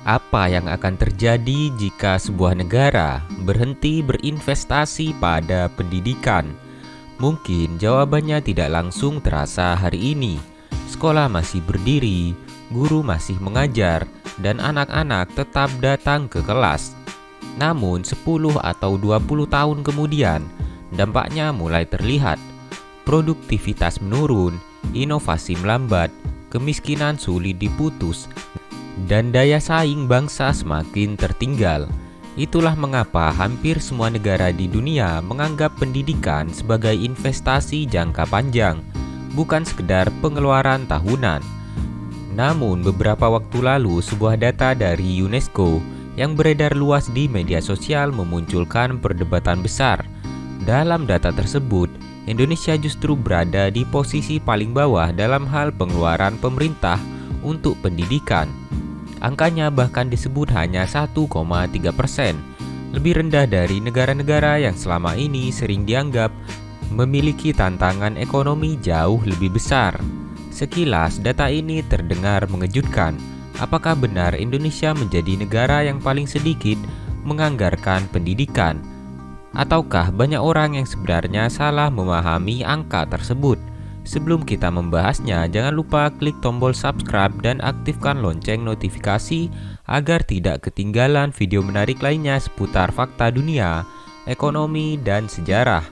Apa yang akan terjadi jika sebuah negara berhenti berinvestasi pada pendidikan? Mungkin jawabannya tidak langsung terasa hari ini. Sekolah masih berdiri, guru masih mengajar, dan anak-anak tetap datang ke kelas. Namun 10 atau 20 tahun kemudian, dampaknya mulai terlihat. Produktivitas menurun, inovasi melambat, kemiskinan sulit diputus, dan daya saing bangsa semakin tertinggal. Itulah mengapa hampir semua negara di dunia menganggap pendidikan sebagai investasi jangka panjang, bukan sekedar pengeluaran tahunan. Namun beberapa waktu lalu sebuah data dari UNESCO yang beredar luas di media sosial memunculkan perdebatan besar. Dalam data tersebut, Indonesia justru berada di posisi paling bawah dalam hal pengeluaran pemerintah untuk pendidikan. Angkanya bahkan disebut hanya 1,3%, lebih rendah dari negara-negara yang selama ini sering dianggap memiliki tantangan ekonomi jauh lebih besar. Sekilas data ini terdengar mengejutkan. Apakah benar Indonesia menjadi negara yang paling sedikit menganggarkan pendidikan? Ataukah banyak orang yang sebenarnya salah memahami angka tersebut? Sebelum kita membahasnya, jangan lupa klik tombol subscribe dan aktifkan lonceng notifikasi agar tidak ketinggalan video menarik lainnya seputar fakta dunia, ekonomi, dan sejarah.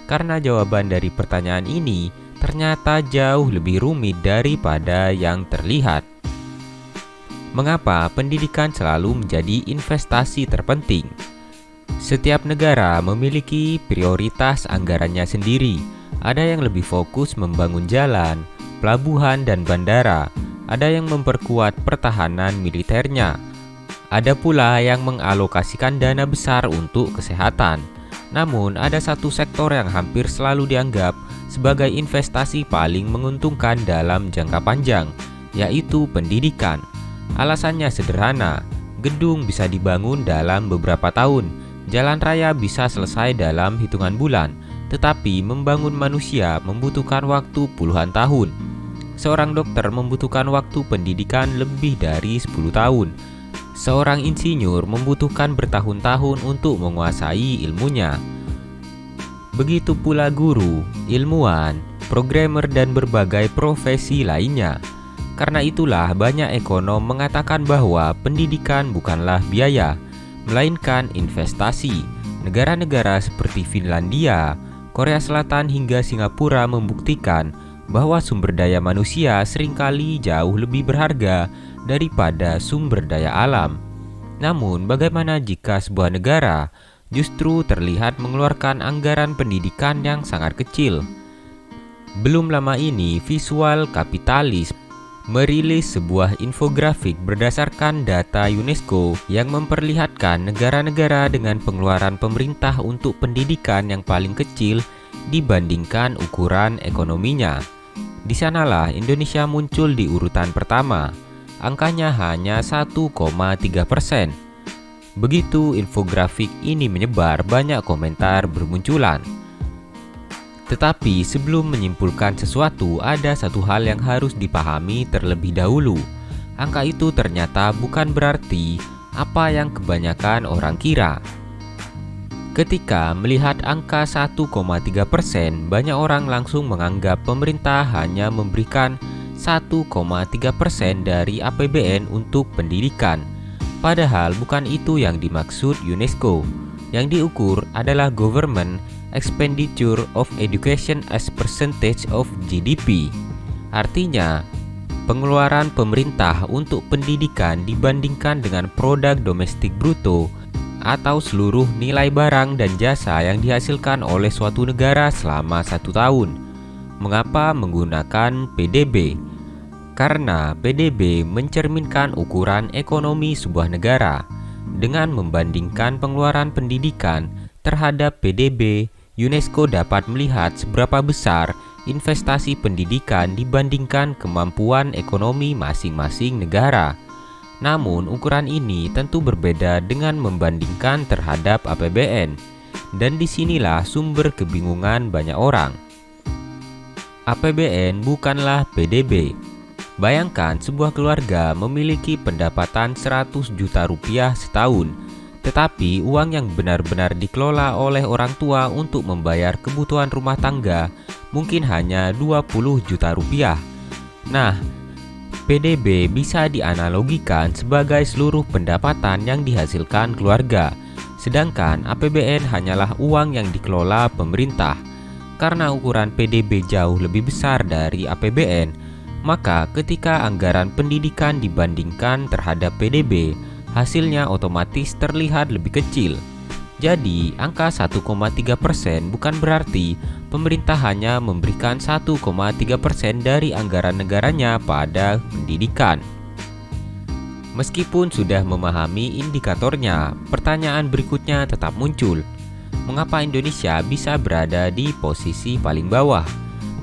Karena jawaban dari pertanyaan ini ternyata jauh lebih rumit daripada yang terlihat. Mengapa pendidikan selalu menjadi investasi terpenting? Setiap negara memiliki prioritas anggarannya sendiri. Ada yang lebih fokus membangun jalan, pelabuhan, dan bandara. Ada yang memperkuat pertahanan militernya. Ada pula yang mengalokasikan dana besar untuk kesehatan. Namun, ada satu sektor yang hampir selalu dianggap sebagai investasi paling menguntungkan dalam jangka panjang, yaitu pendidikan. Alasannya sederhana, gedung bisa dibangun dalam beberapa tahun. Jalan raya bisa selesai dalam hitungan bulan, tetapi membangun manusia membutuhkan waktu puluhan tahun. Seorang dokter membutuhkan waktu pendidikan lebih dari 10 tahun. Seorang insinyur membutuhkan bertahun-tahun untuk menguasai ilmunya. Begitu pula guru, ilmuwan, programmer, dan berbagai profesi lainnya. Karena itulah banyak ekonom mengatakan bahwa pendidikan bukanlah biaya, melainkan investasi. Negara-negara seperti Finlandia, Korea Selatan, hingga Singapura membuktikan bahwa sumber daya manusia seringkali jauh lebih berharga daripada sumber daya alam. Namun, bagaimana jika sebuah negara justru terlihat mengeluarkan anggaran pendidikan yang sangat kecil? Belum lama ini, Visual Capitalis merilis sebuah infografik berdasarkan data UNESCO yang memperlihatkan negara-negara dengan pengeluaran pemerintah untuk pendidikan yang paling kecil dibandingkan ukuran ekonominya. Di sanalah Indonesia muncul di urutan pertama. Angkanya hanya 1,3%. Begitu infografik ini menyebar, banyak komentar bermunculan. Tetapi sebelum menyimpulkan sesuatu, ada satu hal yang harus dipahami terlebih dahulu. Angka itu ternyata bukan berarti apa yang kebanyakan orang kira. Ketika melihat angka 1,3%, banyak orang langsung menganggap pemerintah hanya memberikan 1,3% dari APBN untuk pendidikan. Padahal bukan itu yang dimaksud UNESCO. Yang diukur adalah Government Expenditure of Education as Percentage of GDP. Artinya, pengeluaran pemerintah untuk pendidikan dibandingkan dengan produk domestik bruto atau seluruh nilai barang dan jasa yang dihasilkan oleh suatu negara selama 1 tahun. Mengapa menggunakan PDB? Karena PDB mencerminkan ukuran ekonomi sebuah negara. Dengan membandingkan pengeluaran pendidikan terhadap PDB, UNESCO dapat melihat seberapa besar investasi pendidikan dibandingkan kemampuan ekonomi masing-masing negara. Namun, ukuran ini tentu berbeda dengan membandingkan terhadap APBN, dan disinilah sumber kebingungan banyak orang. APBN bukanlah PDB. Bayangkan sebuah keluarga memiliki pendapatan 100 juta rupiah setahun, tetapi uang yang benar-benar dikelola oleh orang tua untuk membayar kebutuhan rumah tangga mungkin hanya 20 juta rupiah. Nah, PDB bisa dianalogikan sebagai seluruh pendapatan yang dihasilkan keluarga, sedangkan APBN hanyalah uang yang dikelola pemerintah. Karena ukuran PDB jauh lebih besar dari APBN, maka ketika anggaran pendidikan dibandingkan terhadap PDB, hasilnya otomatis terlihat lebih kecil. Jadi, angka 1,3% bukan berarti pemerintah hanya memberikan 1,3% dari anggaran negaranya pada pendidikan. Meskipun sudah memahami indikatornya, pertanyaan berikutnya tetap muncul. Mengapa Indonesia bisa berada di posisi paling bawah?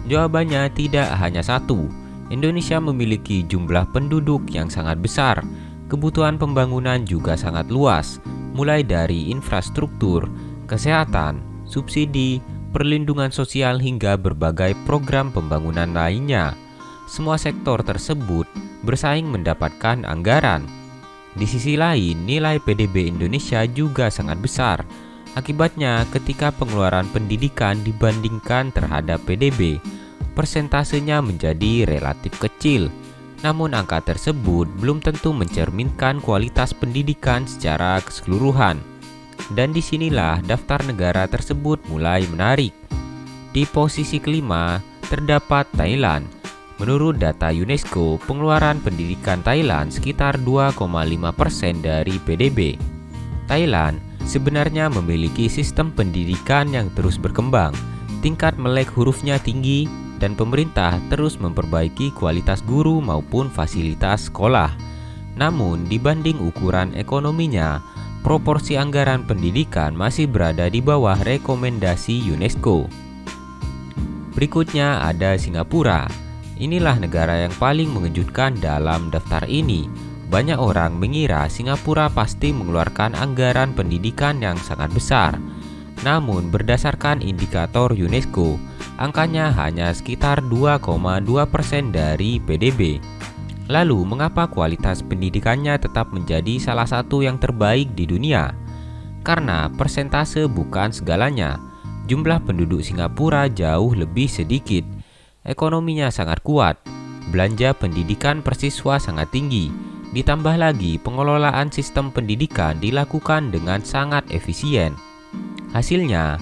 Jawabannya tidak hanya satu. Indonesia memiliki jumlah penduduk yang sangat besar, kebutuhan pembangunan juga sangat luas, mulai dari infrastruktur, kesehatan, subsidi, perlindungan sosial hingga berbagai program pembangunan lainnya. Semua sektor tersebut bersaing mendapatkan anggaran. Di sisi lain, nilai PDB Indonesia juga sangat besar. Akibatnya, ketika pengeluaran pendidikan dibandingkan terhadap PDB, persentasenya menjadi relatif kecil. Namun angka tersebut belum tentu mencerminkan kualitas pendidikan secara keseluruhan. Dan disinilah daftar negara tersebut mulai menarik. Di posisi kelima terdapat Thailand. Menurut data UNESCO, pengeluaran pendidikan Thailand sekitar 2,5% dari PDB. Thailand sebenarnya memiliki sistem pendidikan yang terus berkembang. Tingkat melek hurufnya tinggi, dan pemerintah terus memperbaiki kualitas guru maupun fasilitas sekolah. Namun, dibanding ukuran ekonominya, proporsi anggaran pendidikan masih berada di bawah rekomendasi UNESCO. Berikutnya ada Singapura. Inilah negara yang paling mengejutkan dalam daftar ini. Banyak orang mengira Singapura pasti mengeluarkan anggaran pendidikan yang sangat besar. Namun, berdasarkan indikator UNESCO, angkanya hanya sekitar 2,2% dari PDB. Lalu, mengapa kualitas pendidikannya tetap menjadi salah satu yang terbaik di dunia? Karena persentase bukan segalanya. Jumlah penduduk Singapura jauh lebih sedikit. Ekonominya sangat kuat. Belanja pendidikan per siswa sangat tinggi. Ditambah lagi, pengelolaan sistem pendidikan dilakukan dengan sangat efisien. Hasilnya,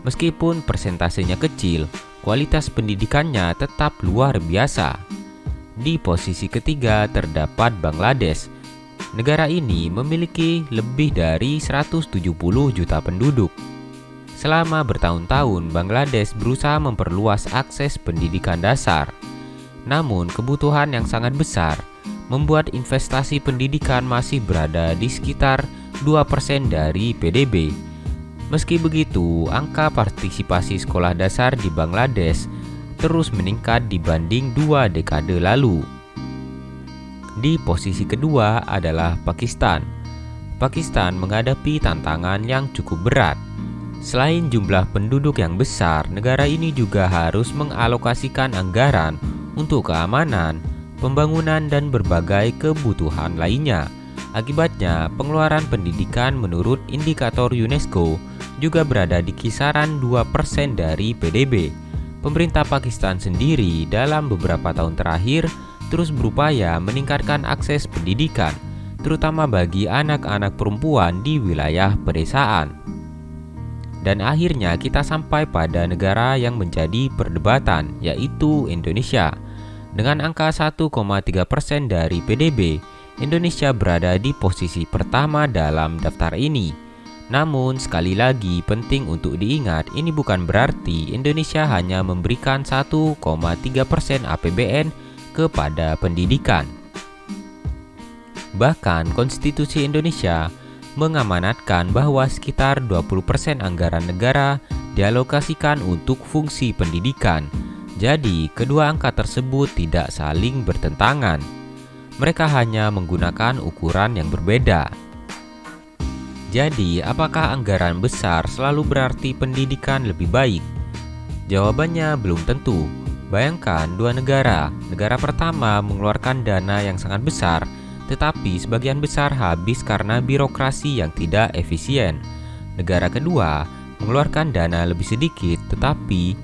meskipun persentasenya kecil, kualitas pendidikannya tetap luar biasa. Di posisi ketiga terdapat Bangladesh. Negara ini memiliki lebih dari 170 juta penduduk. Selama bertahun-tahun, Bangladesh berusaha memperluas akses pendidikan dasar. Namun, kebutuhan yang sangat besar membuat investasi pendidikan masih berada di sekitar 2% dari PDB. Meski begitu, angka partisipasi sekolah dasar di Bangladesh terus meningkat dibanding 2 dekade lalu. Di posisi kedua adalah Pakistan. Pakistan menghadapi tantangan yang cukup berat. Selain jumlah penduduk yang besar, negara ini juga harus mengalokasikan anggaran untuk keamanan, pembangunan, dan berbagai kebutuhan lainnya. Akibatnya, pengeluaran pendidikan menurut indikator UNESCO juga berada di kisaran 2% dari PDB. Pemerintah Pakistan sendiri dalam beberapa tahun terakhir terus berupaya meningkatkan akses pendidikan, terutama bagi anak-anak perempuan di wilayah pedesaan. Dan akhirnya kita sampai pada negara yang menjadi perdebatan, yaitu Indonesia. Dengan angka 1,3% dari PDB, Indonesia berada di posisi pertama dalam daftar ini. Namun sekali lagi penting untuk diingat, ini bukan berarti Indonesia hanya memberikan 1,3% APBN kepada pendidikan. Bahkan Konstitusi Indonesia mengamanatkan bahwa sekitar 20% anggaran negara dialokasikan untuk fungsi pendidikan. Jadi, kedua angka tersebut tidak saling bertentangan. Mereka hanya menggunakan ukuran yang berbeda. Jadi, apakah anggaran besar selalu berarti pendidikan lebih baik? Jawabannya belum tentu. Bayangkan dua negara. Negara pertama mengeluarkan dana yang sangat besar, tetapi sebagian besar habis karena birokrasi yang tidak efisien. Negara kedua mengeluarkan dana lebih sedikit, tetapi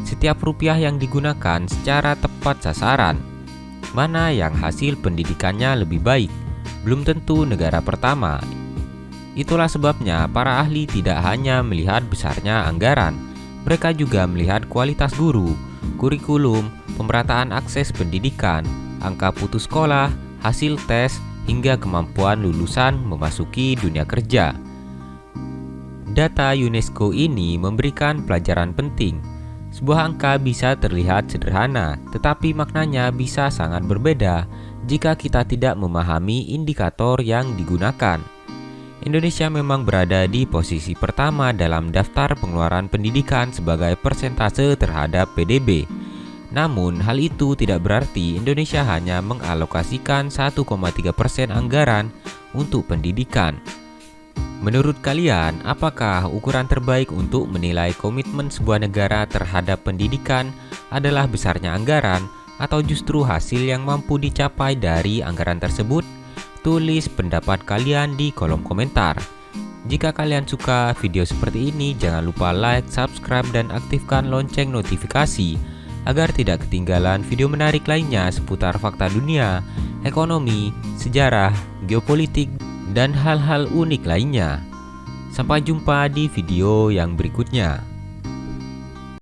setiap rupiah yang digunakan secara tepat sasaran. Mana yang hasil pendidikannya lebih baik? Belum tentu negara pertama. Itulah sebabnya para ahli tidak hanya melihat besarnya anggaran, mereka juga melihat kualitas guru, kurikulum, pemerataan akses pendidikan, angka putus sekolah, hasil tes, hingga kemampuan lulusan memasuki dunia kerja. Data UNESCO ini memberikan pelajaran penting. Sebuah angka bisa terlihat sederhana, tetapi maknanya bisa sangat berbeda jika kita tidak memahami indikator yang digunakan. Indonesia memang berada di posisi pertama dalam daftar pengeluaran pendidikan sebagai persentase terhadap PDB. Namun, hal itu tidak berarti Indonesia hanya mengalokasikan 1,3% anggaran untuk pendidikan. Menurut kalian, apakah ukuran terbaik untuk menilai komitmen sebuah negara terhadap pendidikan adalah besarnya anggaran atau justru hasil yang mampu dicapai dari anggaran tersebut? Tulis pendapat kalian di kolom komentar. Jika kalian suka video seperti ini, jangan lupa like, subscribe, dan aktifkan lonceng notifikasi agar tidak ketinggalan video menarik lainnya seputar fakta dunia, ekonomi, sejarah, geopolitik, dan hal-hal unik lainnya. Sampai jumpa di video yang berikutnya.